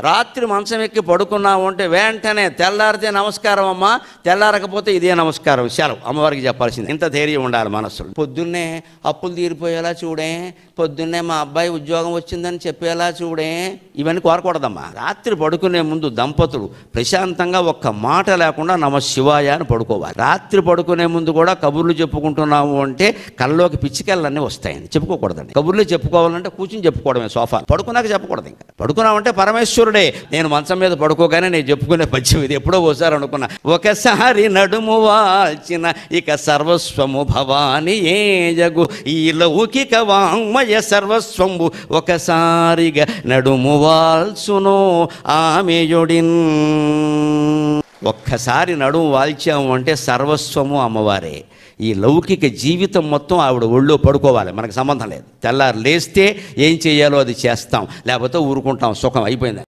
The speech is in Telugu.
రాత్రి మంచం ఎక్కి పడుకున్నావు అంటే వెంటనే తెల్లారితే నమస్కారం అమ్మా, తెల్లారకపోతే ఇదే నమస్కారం, సెలవు అమ్మవారికి చెప్పాల్సింది. ఇంత ధైర్యం ఉండాలి మనస్సులో. పొద్దున్నే అప్పులు తీరిపోయేలా చూడే, పొద్దున్నే మా అబ్బాయి ఉద్యోగం వచ్చిందని చెప్పేలా చూడే, ఇవన్నీ కోరకూడదమ్మా. రాత్రి పడుకునే ముందు దంపతులు ప్రశాంతంగా ఒక్క మాట లేకుండా నమ శివాయ అని పడుకోవాలి. రాత్రి పడుకునే ముందు కూడా కబుర్లు చెప్పుకుంటున్నాము అంటే కళ్ళలోకి పిచ్చికళ్ళన్నీ వస్తాయని చెప్పుకోకూడదండి. కబుర్లు చెప్పుకోవాలంటే కూర్చుని చెప్పుకోవడమే, సోఫా. పడుకున్నాక చెప్పకూడదు. ఇంకా పడుకున్నామంటే పరమేశ్వరుడే. నేను మంచం మీద పడుకోగానే నేను చెప్పుకునే పద్యం ఇది. ఎప్పుడో ఒకసారి అనుకున్నా, ఒకసారి నడుము వాల్చిన ఇక సర్వస్వము భవాని ఏ జగు, ఈ లౌకిక వాంగ్మయ సర్వస్వంబు ఒకసారిగా నడుము వాల్సును ఆమెయుడిన్. ఒక్కసారి నడుము వాల్చాము అంటే సర్వస్వము అమ్మవారే. ఈ లౌకిక జీవితం మొత్తం ఆవిడ ఒళ్ళో పడుకోవాలి, మనకు సంబంధం లేదు. తెల్లారు లేస్తే ఏం చేయాలో అది చేస్తాం, లేకపోతే ఊరుకుంటాం, సుఖం అయిపోయింది.